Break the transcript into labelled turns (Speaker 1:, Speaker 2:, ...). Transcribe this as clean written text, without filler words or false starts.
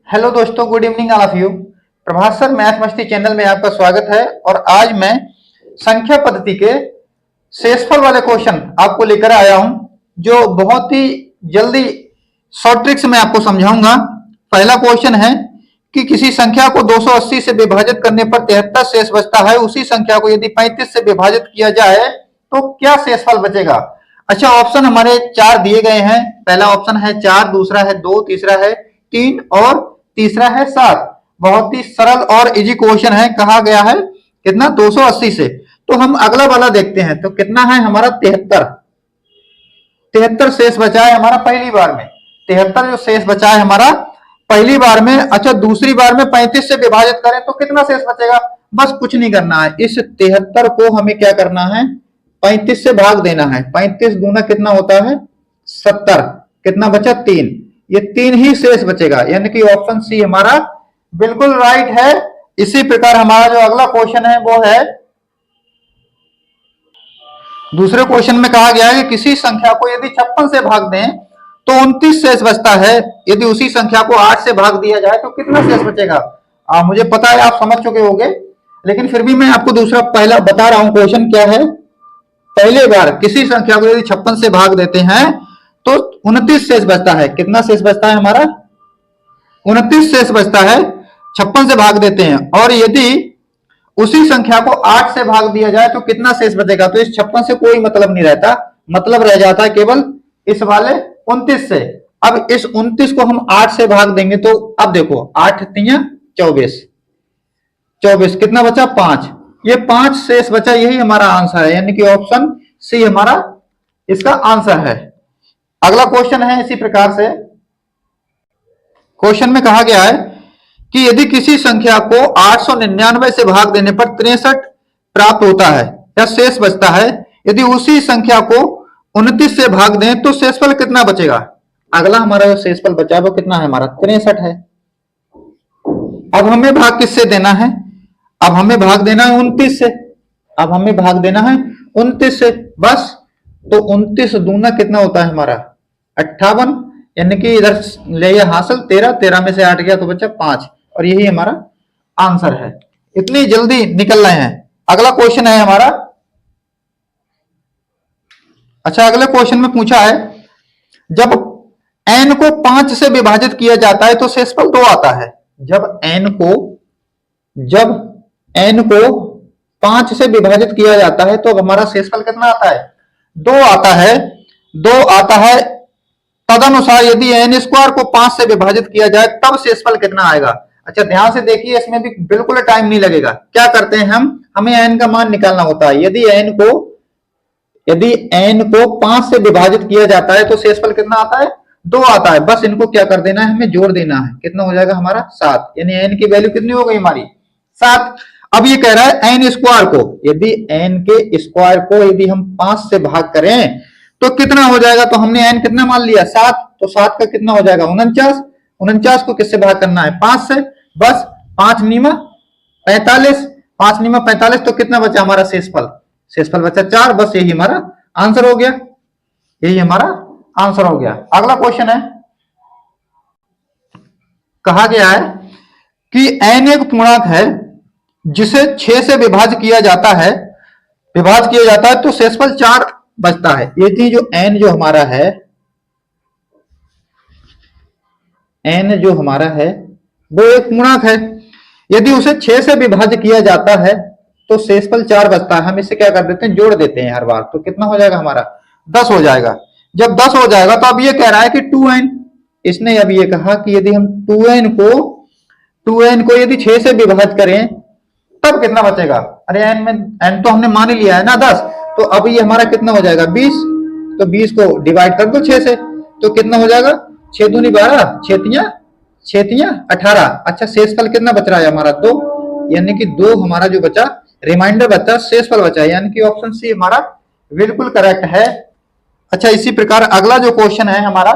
Speaker 1: Hello दोस्तों, good evening all of you. Prabhat sir math मस्ती channel में आपका स्वागत है। और आज मैं संख्या पद्धति के शेषफल वाले क्वेश्चन आपको लेकर आया हूं, जो बहुत ही जल्दी शॉर्ट ट्रिक्स में आपको समझाऊंगा। पहला क्वेश्चन है कि किसी संख्या को 280 से विभाजित करने पर 73 शेष बचता है। उसी संख्या को यदि 35 से विभाजित किया जाए तो क्या शेषफल बचेगा। अच्छा, ऑप्शन हमारे चार दिए गए हैं। पहला ऑप्शन है 4, दूसरा है 2, तीसरा है 3 और तीसरा है 7। बहुत ही सरल और इजी क्वेश्चन है। कहा गया है कितना, 280 से। तो हम अगला वाला देखते हैं। तो कितना है हमारा, 73 शेष बचा है हमारा पहली बार में। 73 जो शेष बचा है हमारा पहली बार में। अच्छा, दूसरी बार में 35 से विभाजित करें तो कितना शेष बचेगा। बस कुछ नहीं करना है, इस 73 को हमें क्या करना है, 35 से भाग देना है। 35 दूना कितना होता है, 70। कितना बचा, 3। ये 3 ही शेष बचेगा, यानी कि ऑप्शन सी हमारा बिल्कुल राइट है। इसी प्रकार हमारा जो अगला क्वेश्चन है वो है, दूसरे क्वेश्चन में कहा गया है कि किसी संख्या को यदि 56 से भाग दें तो 29 शेष बचता है। यदि उसी संख्या को 8 से भाग दिया जाए तो कितना शेष बचेगा। मुझे पता है आप समझ चुके होंगे, लेकिन फिर भी मैं आपको दूसरा पहला बता रहा हूं। क्वेश्चन क्या है, पहले बार किसी संख्या को यदि 56 से भाग देते हैं तो 29 शेष बचता है। कितना शेष बचता है हमारा, 29 शेष बचता है। 56 से भाग देते हैं, और यदि उसी संख्या को 8 से भाग दिया जाए तो कितना शेष बचेगा। तो इस 56 से कोई मतलब नहीं रहता, मतलब रह जाता है केवल इस वाले 29 से। अब इस 29 को हम 8 से भाग देंगे तो अब देखो, 8 तिया 24, 24 कितना बचा, 5। ये 5 शेष बचा, यही हमारा आंसर है, यानी कि ऑप्शन सी हमारा इसका आंसर है। अगला क्वेश्चन है इसी प्रकार से। क्वेश्चन में कहा गया है कि यदि किसी संख्या को 899 से भाग देने पर 63 प्राप्त होता है या शेष बचता है, यदि उसी संख्या को 29 से भाग दें तो शेषफल कितना बचेगा। अगला हमारा जो शेषफल बचा वो कितना है हमारा, 63 है। अब हमें भाग किससे देना है, अब हमें भाग देना है 29 से। अब हमें भाग देना है 29 से, बस। तो 29 दूना कितना होता है हमारा, 58, यानी कि इधर ले गया हासिल 13, 13 में से 8 गया तो बचा 5, और यही हमारा आंसर है। इतनी जल्दी निकल रहे हैं। अगला क्वेश्चन है हमारा। अच्छा, अगले क्वेश्चन में पूछा है, जब n को 5 से विभाजित किया जाता है तो शेषफल 2 आता है। जब n को 5 से विभाजित किया जाता है तो हमारा शेषफल कितना आता है, 2 आता है। 2 आता है। तदनुसार यदि n स्क्वायर को 5 से विभाजित किया जाए तब शेषफल कितना आएगा। अच्छा, ध्यान से देखिए, इसमें भी बिल्कुल टाइम नहीं लगेगा। क्या करते हैं हमें n का मान निकालना होता है। यदि n को 5 से विभाजित किया जाता है तो शेषफल कितना आता है, 2 आता है। बस इनको क्या कर देना है, हमें जोड़ देना है। कितना हो जाएगा हमारा, 7, यानी n की वैल्यू कितनी हो गई हमारी, 7। अब ये कह रहा है n स्क्वायर को, यदि n के स्क्वायर को यदि हम 5 से भाग करें तो कितना हो जाएगा। तो हमने n कितना मान लिया, 7। तो 7 का कितना हो जाएगा, 49। 49 को किससे भाग करना है, 5 से। बस 5 नीमा 45, 5 नीमा 45, तो कितना बचा हमारा शेषफल, शेषफल बचा 4। बस यही हमारा आंसर हो गया, यही हमारा आंसर हो गया। अगला क्वेश्चन है, कहा गया है कि n एक पूर्णांक है जिसे 6 से विभाजित किया जाता है तो शेषफल 4 बचता है। ये जो n जो हमारा है, n जो हमारा है वो एक पूर्णांक है। यदि उसे 6 से विभाजित किया जाता है तो शेषफल 4 बचता है। हम इसे क्या कर देते हैं, जोड़ देते हैं हर बार। तो कितना हो जाएगा हमारा, 10 हो जाएगा। जब 10 हो जाएगा तो अब ये कह रहा है कि 2n, इसने अब ये कहा कि यदि हम 2n को यदि 6 से विभाजित करें तब कितना बचेगा। अरे n तो हमने मान ही लिया है ना, 10। तो अब ये हमारा कितना हो जाएगा, 20। तो 20 को डिवाइड कर दो 6 से, तो कितना हो जाएगा, 6 दूनी 12, 6 तिया 18। अच्छा, शेषफल कितना बच रहा है हमारा, 2, यानी कि 2 हमारा जो बचा, रिमाइंडर बचा, शेषफल बचा, यानी कि ऑप्शन सी हमारा बिल्कुल करेक्ट है। अच्छा, इसी प्रकार अगला जो क्वेश्चन है हमारा,